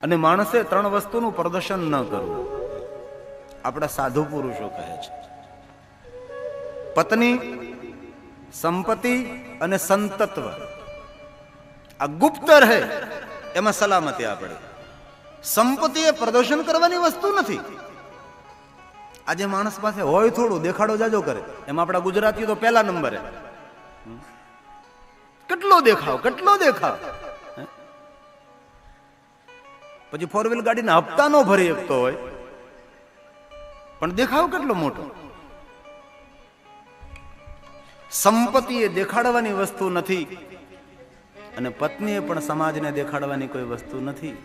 અને માણસે ત્રણ વસ્તુનું પ્રદર્શન ન કરવું. આપણા સાધુ પુરુષો કહે છે પત્ની, સંપત્તિ અને સંતત્વ આ ગુપ્ત રહે એમાં સલામતી. આપણે સંપત્તિ એ પ્રદર્શન કરવાની વસ્તુ નથી. આજે માણસ પાસે હોય થોડું, દેખાડો જાજો કરે. એમાં આપણા ગુજરાતીઓ તો પહેલા નંબરે. કેટલો દેખાવ, કેટલો દેખાવ. પછી ફોર વ્હીલ ગાડીના હપ્તા નો ભરી શકતો હોય પણ દેખાવ કેટલો મોટો. સંપત્તિ એ દેખાડવાની વસ્તુ નથી અને પત્ની પણ સમાજને દેખાડવાની કોઈ વસ્તુ નથી.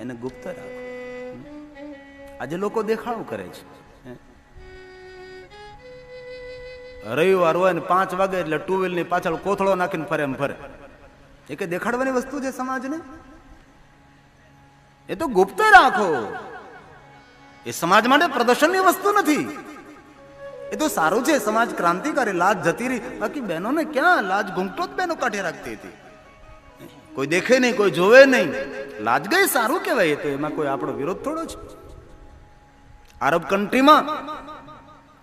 એને ગુપ્ત રાખો. આજે લોકો દેખાવ કરે છે. રવિવાર હોય ને 5 વાગે એટલે ટુ વ્હીલ ની પાછળ કોથળો નાખીને ફરે એમ ફરે. એ કઈ દેખાડવાની વસ્તુ છે સમાજને? એ તો ગુપ્ત રાખો. એ સમાજ માટે પ્રદર્શનની વસ્તુ નથી. એ તો સારું છે, સમાજ ક્રાંતિકારી. લાજ જતી રહી, બાકી બહેનોને ક્યાં લાજ? ઘૂંઘટો જ બહેનો કાઢે રાખતી હતી. કોઈ દેખે નહીં, કોઈ જોવે નહીં, લાજ ગઈ. સારું કહેવાય. તો એમાં કોઈ આપણો વિરોધ થોડો છે. આરબ કન્ટ્રીમાં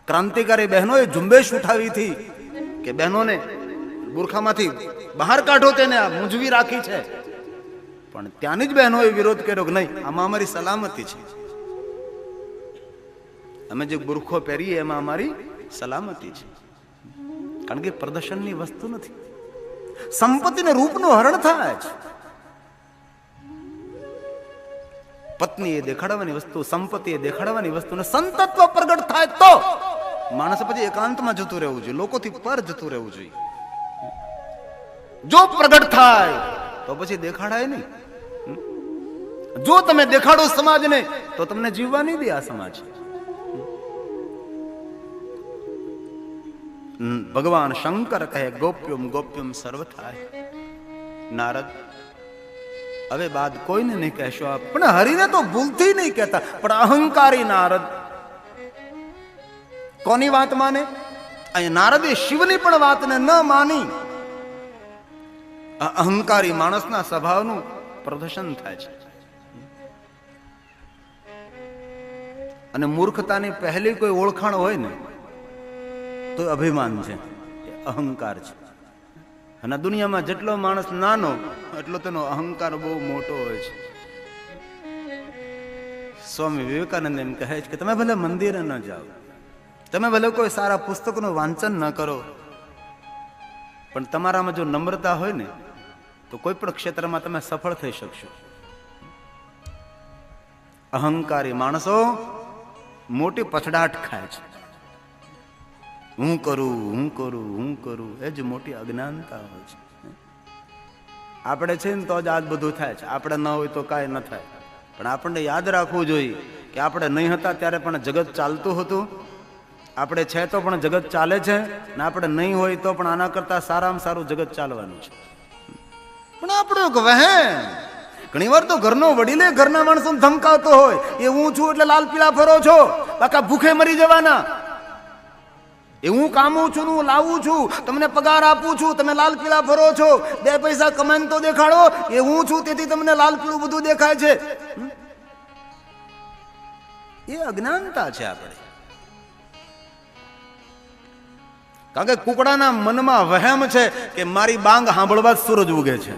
ક્રાંતિકારી બહેનોએ ઝુંબેશ ઉઠાવી હતી કે બહેનોને બુરખામાંથી બહાર કાઢો, તેને મૂંઝવી રાખી છે. પણ ત્યાંની જ બહેનોએ વિરોધ કર્યો કે નહીં, આમાં અમારી સલામતી છે. અમે જે બુરખો પહેરીએ એમાં અમારી સલામતી છે. કારણ કે પ્રદર્શનની વસ્તુ નથી. સંપત્તિને રૂપનું હરણ થાય છે. પત્ની એ દેખાડવાની વસ્તુ, સંપત્તિ એ દેખાડવાની વસ્તુ, ને સંતત્વ પ્રગટ થાય તો માણસ પછી એકાંતમાં જતું રહેવું જોઈએ, લોકોથી પર જતું રહેવું જોઈએ. જો પ્રગટ થાય તો પછી દેખાડાય નહીં. જો તમે દેખાડો સમાજને તો તમને જીવવા નહીં દે આ સમાજ. ભગવાન શંકર કહે ગોપ્યમ ગોપ્યમ સર્વથાય. નારદ હવે બાદ કોઈને નહીં કહેશો આપ. પણ હરિને તો ભૂલથી નહીં કહેતા, પણ અહંકારી નારદ કોની વાત માને? અહીં નારદે શિવની પણ વાતને ન માની. અહંકારી માણસના સ્વભાવનું પ્રદર્શન થાય છે. અને મૂર્ખતાની પહેલી કોઈ ઓળખાણ હોય ને તો અભિમાન છે, અહંકાર છે. અને દુનિયામાં જેટલો માણસ નાનો એટલો તેનો અહંકાર બહુ મોટો હોય છે. સ્વામી વિવેકાનંદ એમ કહે છે કે તમે ભલે મંદિરે ન જાઓ, તમે ભલે કોઈ સારા પુસ્તકનું વાંચન ન કરો, પણ તમારામાં જો નમ્રતા હોય ને તો કોઈ પણ ક્ષેત્રમાં તમે સફળ થઈ શકશો. અહંકારી માણસો મોટી પછડાટ ખાય છે. હું કરું, હું કરું, હું કરું, એ જ મોટી અજ્ઞાનતા હોય છે. આપણે છે ને તો જ આજ બધું થાય છે. આપણે ન હોય તો કાંઈ ન થાય. પણ આપણને યાદ રાખવું જોઈએ કે આપણે નહીં હતા ત્યારે પણ જગત ચાલતું હતું. આપણે છે તો પણ જગત ચાલે છે, ને આપણે નહીં હોય તો પણ આના કરતા સારામાં સારું જગત ચાલવાનું છે. પણ આપણું એક વહેમ. ઘણી વાર તો ઘરનો વડીલે ઘરના માણસોને ધમકાવતો હોય, એ હું છું એટલે લાલ પીળા ફરો છો, બાકા ભૂખે મરી જવાના. એ હું કામું છું, હું લાવું છું, તમને પગાર આપું છું, તમે લાલ પીળા ફરો છો, 2 પૈસા કમાઈને તો દેખાડો. એ હું છું તેથી તમને લાલ પીળું બધું દેખાય છે. એ અજ્ઞાનતા છે આપણે. કારણ કે કુકડાના મનમાં વહેમ છે કે મારી બાંગ સાંભળવા જ સૂરજ ઉગે છે.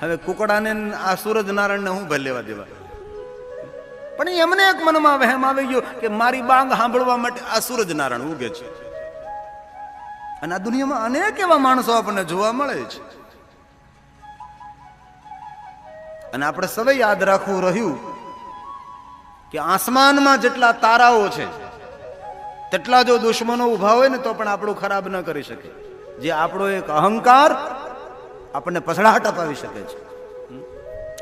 હવે કુકડાને આ સૂરજ નારાયણને હું ભલે લેવા દેવા. પણ એમને એક મનમાં વહેમ આવી ગયો કે મારી બાંગ સાંભળવા માટે આ સૂરજ નારાયણ ઉગે છે. અને આ દુનિયામાં અનેક એવા માણસો આપણને જોવા મળે છે. અને આપણે સૌએ યાદ રાખવું રહ્યું કે આસમાનમાં જેટલા તારાઓ છે તેટલા જો દુશ્મનો ઉભા હોય ને તો પણ આપણું ખરાબ ન કરી શકે. જે આપણો એક અહંકાર આપણને પછડાટ અપાવી શકે છે.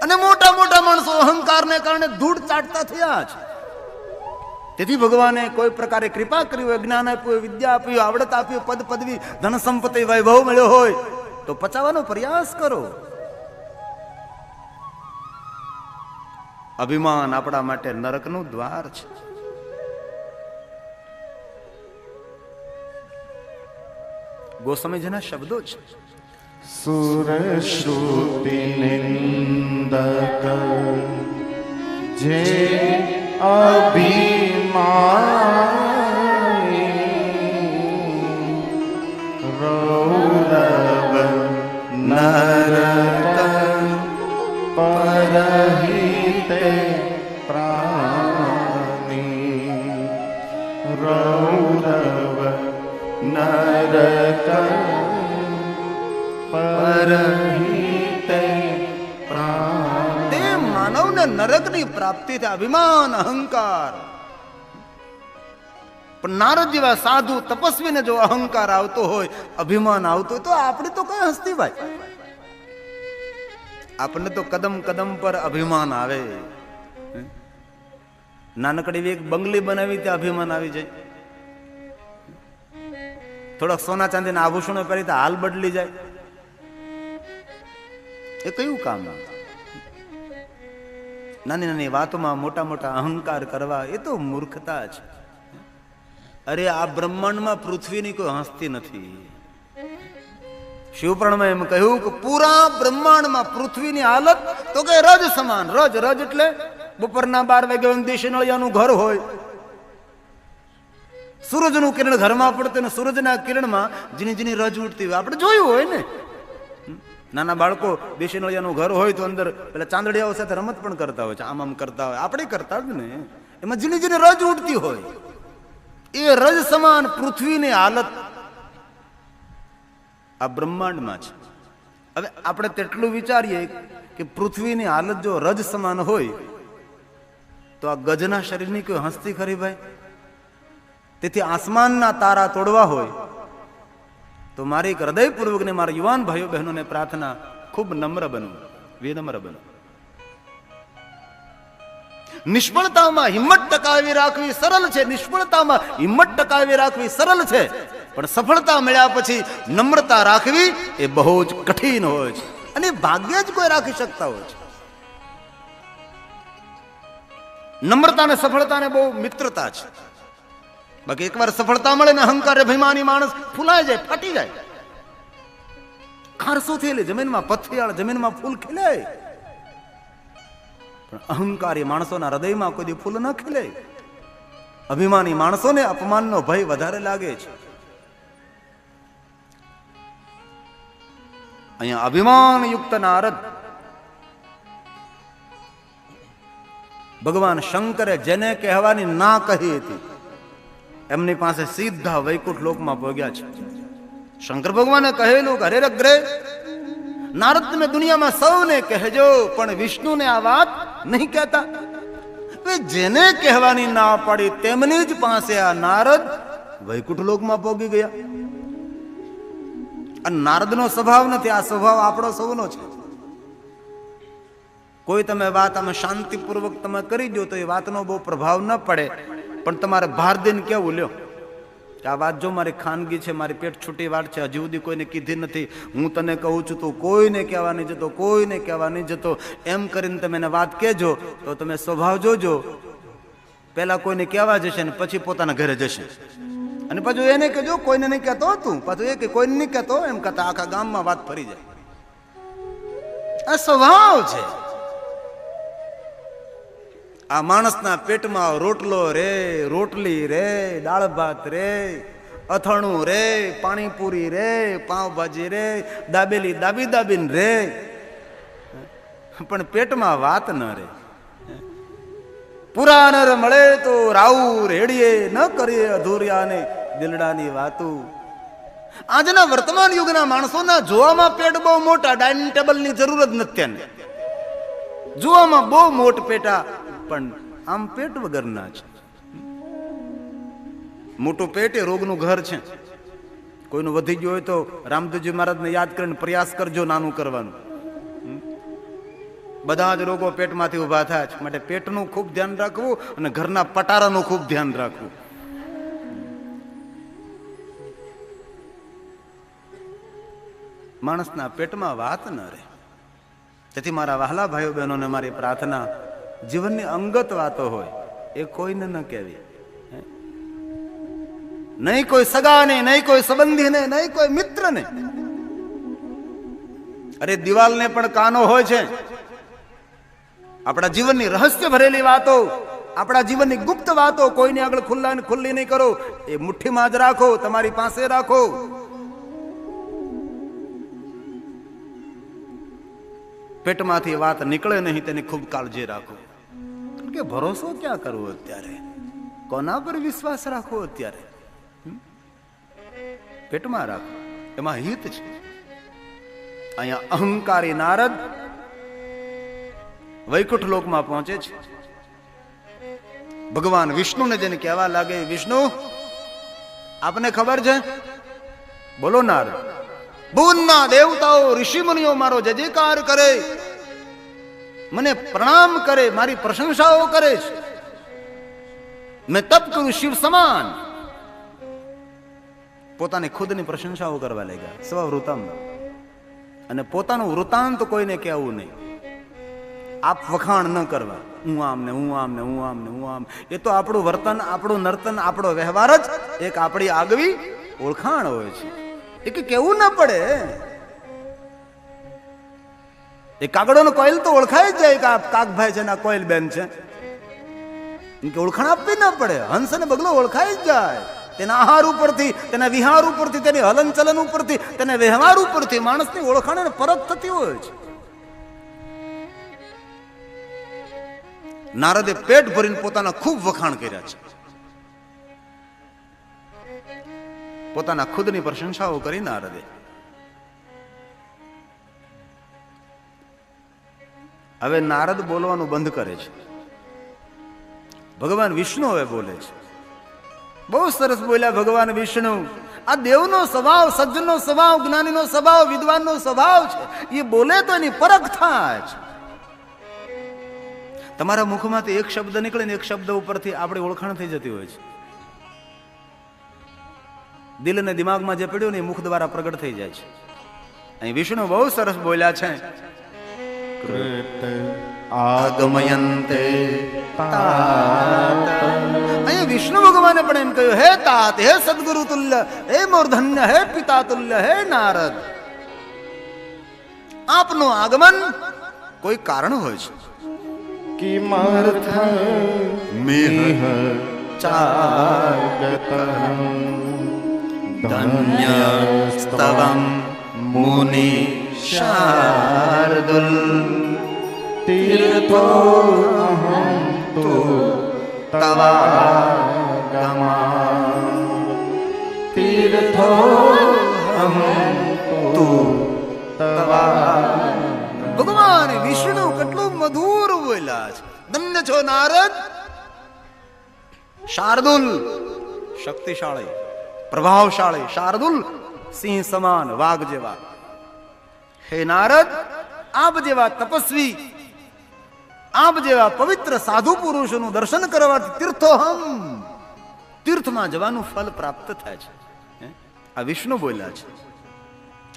અને મોટા મોટા માણસો અહંકારને કારણે ધૂળ ચાટતા થયા છે. તેથી ભગવાને કોઈ પ્રકારે કૃપા કરી હોય, જ્ઞાન આપ્યું, વિદ્યા આપ્યું, આવડત આપ્યું, પદ પદવી, ધન સંપત્તિ, વૈભવ મળ્યો હોય તો પચાવવાનો પ્રયાસ કરો. અભિમાન આપણા માટે નરકનું દ્વાર છે. ગોસ્વામીજીના શબ્દો છે. સુરશ્રુતિ નિંદક જે અભિમાની રૌરવ નરક પરહિતે પ્રાણી રૌરવ નરક પરહિતે પ્રાણી. તે માનવને નરકની પ્રાપ્તિ થાય, અભિમાન અહંકાર. પણ નારદ જેવા સાધુ તપસ્વીને જો અહંકાર આવતો હોય, અભિમાન આવતો હોય, તો આપણે તો કઈ હસ્તી ભાઈ. આપણને તો કદમ કદમ પર અભિમાન આવે. નાનકડી એક બંગલી બનાવી ત્યાં અભિમાન આવી જાય. થોડાક સોના ચાંદીના આભૂષણો પહેરી તો હાલ બદલી જાય. એ કયું કામ? નાની નાની વાતોમાં મોટા મોટા અહંકાર કરવા, એ તો મૂર્ખતા છે. અરે આ બ્રહ્માંડમાં પૃથ્વીની કોઈ હસ્તી નથી. શિવપુરાણમાં એમ કહ્યું કે પૂરા બ્રહ્માંડમાં પૃથ્વીની હાલત તો કે રજ સમાન. રજ રજ એટલે બપોરના 12 વાગે દેશી નળિયાનું ઘર હોય, સૂરજનું કિરણ ઘરમાં પડતું ને સૂરજના કિરણમાં જીની જીની રજ ઉઠતી હોય. આપણે જોયું હોય ને, નાના બાળકો દેશી નળિયાનું ઘર હોય તો અંદર પેલા ચાંદડિયાઓ સાથે રમત પણ કરતા હોય છે, આમ આમ કરતા હોય. આપણે કરતા જ ને, એમાં જીની જીની રજ ઉઠતી હોય. એ રજ સમાન પૃથ્વીની હાલત આ બ્રહ્માંડમાં છે. હવે આપણે તેટલું વિચારીએ કે પૃથ્વીની હાલત જો રજ સમાન હોય તો આ ગજના શરીરની કોઈ હસ્તી ખરી ભાઈ? તેથી આસમાનના તારા તોડવા હોય તો મારી એક હૃદયપૂર્વકને મારા યુવાન ભાઈઓ બહેનોને પ્રાર્થના, ખૂબ નમ્ર બનો, વિનમ્ર બનો. નિષ્ફળતામાં હિંમત ટકાવી રાખવી સરળ છે, નિષ્ફળતામાં હિંમત ટકાવી રાખવી સરળ છે, પણ સફળતા મળ્યા પછી નમ્રતા રાખવી એ બહુ જ કઠિન હોય છે. અને ભાગ્ય જ કોઈ રાખી શકતા હોય છે. નમ્રતા અને સફળતાને બહુ મિત્રતા છે. બાકી એકવાર સફળતા મળે ને અહંકાર અભિમાની માણસ ફૂલાઈ જાય, ફાટી જાય. ખારસો થયેલી જમીનમાં પથિયાળ, જમીનમાં ફૂલ ખીલે, પણ અહંકારી માણસોના હૃદયમાં કોઈ ફૂલ ન ખીલે. અભિમાની માણસોને અપમાનનો ભય વધારે લાગે છે. અહીંયા અભિમાન યુક્ત નારદ ભગવાન શંકરે જેને કહેવાની ના કહી હતી એમની પાસે સીધા વૈકુંઠ લોકમાં પહોંચ્યા છે. શંકર ભગવાને કહેલું કે હરે અગ્રે નારદ તમે દુનિયામાં સૌને કહેજો, પણ વિષ્ણુને આ વાત નહીં કહેતા. જેને કહેવાની ના પડી તેમની જ પાસે આ નારદ વૈકુંઠ લોકમાં પહોંચી ગયા. અને નારદનો સ્વભાવ નથી, આ સ્વભાવ આપણો સૌનો છે. કોઈ તમે વાત આમાં શાંતિપૂર્વક તમે કરી દો તો એ વાતનો બહુ પ્રભાવ ન પડે, પણ તમારે ભાર દઈને કેવું લ્યો કે આ વાત જો મારી ખાનગી છે, મારી પેટ છૂટી વાત છે, હજી સુધી કોઈને કીધી નથી, હું તને કહું છું, તું કોઈને કહેવા નહીં જતો, કોઈને કહેવા નહીં જતો, એમ કરીને તમે એને વાત કહેજો તો તમે સ્વભાવ જોજો. પહેલા કોઈને કહેવા જશે ને પછી પોતાના ઘરે જશે. અને પાછું એને કહેજો કોઈને નહીં કહેતો હતું, પાછું એ કે કોઈને નહીં કહેતો, એમ કહેતા આખા ગામમાં વાત ફરી જાય. આ સ્વભાવ છે. આ માણસના પેટમાં રોટલો રે, રોટલી રે, દાળ ભાત રે, અથાણું રે, પાણીપુરી રે, પાવભાજી રે, દાબેલી દાબી દાબીને રે, પણ પેટમાં વાત ન રે. પુરાનર મળે તો રાઉ રેડીએ, ન કરીએ અધૂરિયાને દિલડાની વાતું. આજના વર્તમાન યુગના માણસોના જોવામાં પેટ બહુ મોટા, ડાઇનિંગ ટેબલની જરૂર જ નથી તેને. જોવામાં બહુ મોટ પેટા, પણ આમ પેટ વગરના છે. મોટું પેટ એ રોગનું ઘર છે. કોઈનું વધી ગયું હોય તો રામદેવજી મહારાજને યાદ કરીને પ્રયાસ કરજો નાનું કરવાનું. બધા જ રોગો પેટમાંથી ઉભા થાય છે. માટે પેટનું ખૂબ ધ્યાન રાખવું અને ઘરના પટારાનું ખૂબ ધ્યાન રાખવું. માણસના પેટમાં વાત ન રહે. તેથી મારા વહાલા ભાઈઓ બહેનોને મારી પ્રાર્થના, જીવનની અંગત વાતો હોય એ કોઈને ન કહેવી. નહીં કોઈ સગાને, નહીં કોઈ સંબંધીને, નહીં કોઈ મિત્રને. અરે દિવાલને પણ કાનો હોય છે. આપણા જીવનની રહસ્ય ભરેલી વાતો, આપણા જીવનની ગુપ્ત વાતો કોઈની આગળ ખુલ્લી નહીં કરો. એ મુઠ્ઠીમાં જ રાખો, તમારી પાસે રાખો. પેટમાંથી વાત નીકળે નહીં તેની ખૂબ કાળજી રાખો. કે ભરોસો ક્યાં કરવો અત્યારે, કોના પર વિશ્વાસ રાખવો અત્યારે? પેટમાં રાખો, એમાં હિત છે. અહીંયા અહંકારી નારદ વૈકુંઠ લોકમાં પહોંચે છે. ભગવાન વિષ્ણુને જેને કહેવા લાગે, વિષ્ણુ આપને ખબર છે? બોલો નારદ. ભુવનના દેવતાઓ ઋષિ મુનિઓ મારો જય જયકાર કરે, મને પ્રણામ કરે, મારી પ્રશંસાઓ કરે છે. મેં તપ કરું શિવ સમાન. પોતાની ખુદની પ્રશંસાઓ કરવા લાગ્યા સ્વવૃતમ. અને પોતાનું વૃતાંત કોઈને કહેવું નહીં, આપ વખાણ ન કરવા. હું આમ ને હું આમ ને હું આમ ને હું આમ. એ તો આપણું વર્તન, આપણું નર્તન, આપણો વ્યવહાર જ એક આપણી આગવી ઓળખાણ હોય છે. એ કે કેવું ના પડે. એ કાગડો નો કોયલ તો ઓળખાય જ જાય કે આ કાગભાઈ છે ને આ કોયલ બેન છે. કે ઓળખાણ આપવી ના પડે. હંસ અને બગલો ઓળખાય જ જાય. તેના આહાર ઉપરથી, તેના વિહાર ઉપરથી, તેની હલનચલન ઉપરથી, તેના વ્યવહાર ઉપરથી માણસની ઓળખાણ અને પરખ થતી હોય છે. નારદે પેટ ભરીને પોતાના ખૂબ વખાણ કર્યા છે. પોતાના ખુદની પ્રશંસાઓ કરી નારદે. હવે નારદ બોલવાનું બંધ કરે છે. ભગવાન વિષ્ણુ હવે બોલે છે. બહુ સરસ બોલ્યા ભગવાન વિષ્ણુ. આ દેવનો સ્વભાવ, સજ્જનનો સ્વભાવ, જ્ઞાનીનો સ્વભાવ, વિદ્વાનનો સ્વભાવ છે. એ બોલે તો એની પરખ થાય છે. તમારા મુખમાંથી એક શબ્દ નીકળે ને એક શબ્દ ઉપરથી આપણી ઓળખાણ થઈ જતી હોય છે. દિલ અને દિમાગમાં જે પડ્યું ને એ મુખ દ્વારા પ્રગટ થઈ જાય છે. અહીં વિષ્ણુ બહુ સરસ બોલ્યા છે. કૃત આગમયંતે અહીં વિષ્ણુ ભગવાને પણ એમ કહ્યું, હે તાત, હે સદગુરુ તુલ્ય, હે મૂર્ધન્ય, હે પિતા તુલ્ય, હે નારદ, આપનું આગમન કોઈ કારણ હોય છે. કિમર્થ મેહ ચાગતઃ ધન્યસ્તવં મુનિ શાર્દુલ તીર્થો અહં તુ તવાગમા તીર્થો અહં તુ તવા. ભગવાન વિષ્ણુ કેટલું મધુર બોલ્યા છે. ધન્ય છો નારદ. શાર્દુલ શક્તિશાળી, પ્રભાવશાળી. શાર્દુલ સિંહ સમાન, વાઘ જેવા. હે નારદ, આપ જેવા તપસ્વી, આપ જેવા પવિત્ર સાધુ પુરુષોનું દર્શન કરવાથી તીર્થોહમ, તીર્થમાં જવાનું ફલ પ્રાપ્ત થાય છે. આ વિષ્ણુ બોલ્યા છે.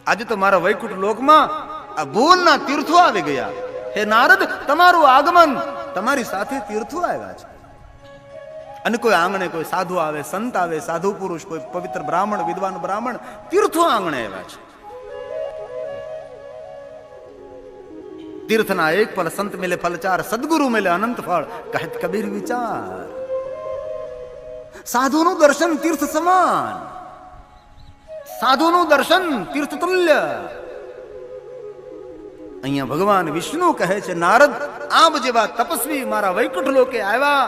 આજે તો મારા વૈકુંઠ લોકમાં આ ભુવનના તીર્થો આવી ગયા. હે નારદ, તમારું આગમન, તમારી સાથે તીર્થો આવ્યા છે. અને કોઈ આંગણે કોઈ સાધુ આવે, સંત આવે, સાધુ પુરુષ, કોઈ પવિત્ર બ્રાહ્મણ, વિદ્વાન બ્રાહ્મણ તીર્થો આંગણે આવ્યા છે. તીર્થના એક ફલ, સંત મિલે ફલ ચાર, સદગુરુ મિલે અનંત ફળ, કહેત કબીર વિચાર. સાધુનું દર્શન તીર્થ સમાન, સાધુનું દર્શન તીર્થ તુલ્ય. અહીંયા ભગવાન વિષ્ણુ કહે છે, નારદ, આપ જેવા તપસ્વી મારા વૈકુંઠ લોકે આવ્યા,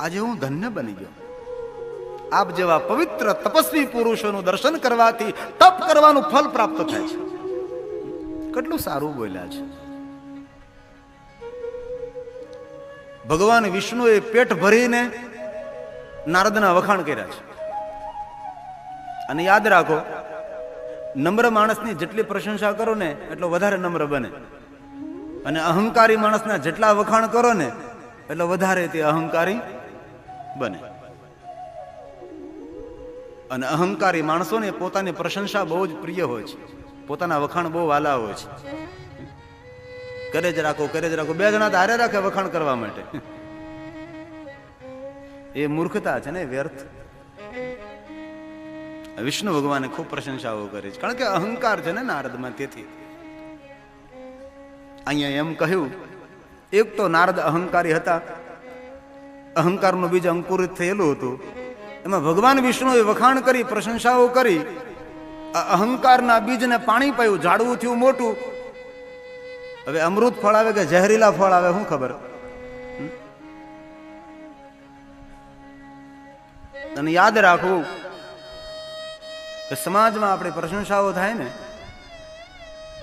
આજે હું ધન્ય બની ગયો. આપ જેવા પવિત્ર તપસ્વી પુરુષોનું દર્શન કરવાથી તપ કરવાનું ફલ પ્રાપ્ત થાય છે. કેટલું સારું બોલ્યા છે. ભગવાન વિષ્ણુએ પેટ ભરીને નારદના વખાણ કર્યા છે. અને યાદ રાખો, નમ્ર માણસની જેટલી પ્રશંસા કરો ને એટલો વધારે નમ્ર બને. અને અહંકારી માણસના જેટલા વખાણ કરો ને એટલો વધારે તે અહંકારી બને. અને અહંકારી માણસોને પોતાની પ્રશંસા બહુ જ પ્રિય હોય છે, પોતાના વખાણ બહુ વાલા હોય છે. કરે જ રાખો, કરે જ રાખો. બે જણા તો હારે રાખે વખાણ કરવા માટે. એ મૂર્ખતા છે ને, વ્યર્થ. વિષ્ણુ ભગવાને ખૂબ પ્રશંસાઓ કરી છે, કારણ કે અહંકાર છે ને નારદમાં. તેથી અહીંયા એમ કહ્યું એક તો નારદ અહંકારી હતા, અહંકારનું બીજ અંકુરિત થયેલું હતું. એમાં ભગવાન વિષ્ણુએ વખાણ કરી, પ્રશંસાઓ કરી. આ અહંકારના બીજને પાણી પાયું, ઝાડવું થયું મોટું. હવે અમૃત ફળ આવે કે ઝેરીલા ફળ આવે શું ખબર. અને યાદ રાખવું કે સમાજમાં આપણી પ્રશંસાઓ થાય ને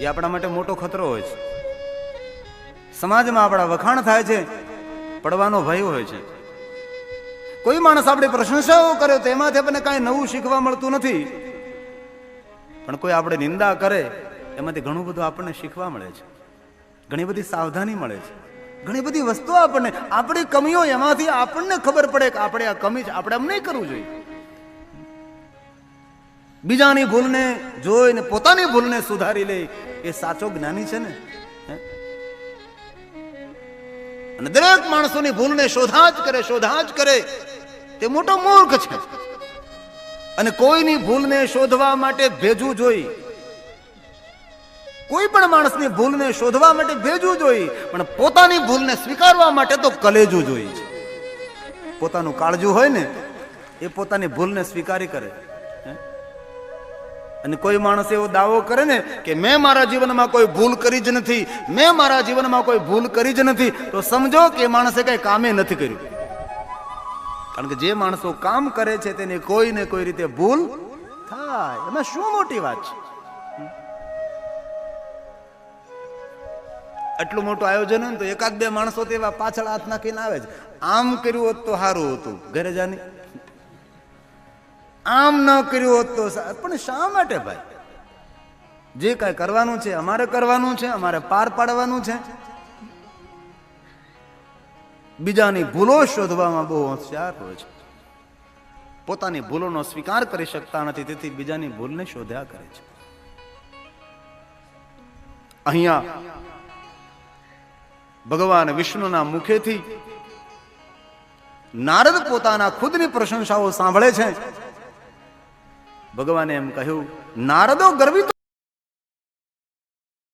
એ આપણા માટે મોટો ખતરો હોય છે. સમાજમાં આપણા વખાણ થાય છે, પડવાનો ભય હોય છે. કોઈ માણસ આપણી પ્રશંસાઓ કરે તો એમાંથી આપણને કાંઈ નવું શીખવા મળતું નથી, પણ કોઈ આપણે નિંદા કરે એમાંથી ઘણું બધું આપણને શીખવા મળે છે, ઘણી બધી સાવધાની મળે છે, ઘણી બધી વસ્તુઓ આપણને, આપણી કમીઓ એમાંથી આપણને ખબર પડે કે આપણે આ કમી છે, આપણે એમ નહીં કરવું જોઈએ. બીજાની ભૂલને જોઈને પોતાની ભૂલને સુધારી લે એ સાચો જ્ઞાની છે ને. અને દરેક માણસોની ભૂલને શોધા જ કરે તે મોટો મૂર્ખ છે. અને કોઈની ભૂલને શોધવા માટે ભેજવું જોઈએ, કોઈ પણ માણસની ભૂલને શોધવા માટે ભેજવું જોઈએ, પણ પોતાની ભૂલને સ્વીકારવા માટે તો કલેજું જોઈએ. પોતાનું કાળજું હોય ને એ પોતાની ભૂલને સ્વીકારી કરે. અને કોઈ માણસ એવો દાવો કરે ને કે મેં મારા જીવનમાં કોઈ ભૂલ કરી જ નથી, મેં મારા જીવનમાં કોઈ ભૂલ કરી જ નથી, તો સમજો કે એ માણસે કઈ કામે નથી કર્યું. કારણ કે જે માણસો કામ કરે છે તેને કોઈ ને કોઈ રીતે ભૂલ થાય, એમાં શું મોટી વાત છે. આટલું મોટું આયોજન હોય ને તો એકાદ બે માણસો તો એવા પાછળ હાથ નાખીને આવે છે, આમ કર્યું હોત તો સારું હતું, ઘરે જાની આમ ન કર્યું હોત તો. પણ શા માટે ભાઈ? જે કાંઈ કરવાનું છે અમારે કરવાનું છે, અમારે પાર પાડવાનું છે. બીજાની ભૂલો શોધવામાં બહુ હોશિયાર હોય છે, પોતાની ભૂલોનો સ્વીકાર કરી શકતા નથી, તેથી બીજાની ભૂલને શોધ્યા કરે છે. અહીંયા ભગવાન વિષ્ણુના મુખેથી નારદ પોતાના ખુદની પ્રશંસાઓ સાંભળે છે. ભગવાને એમ કહ્યું, નારદો ગર્વિત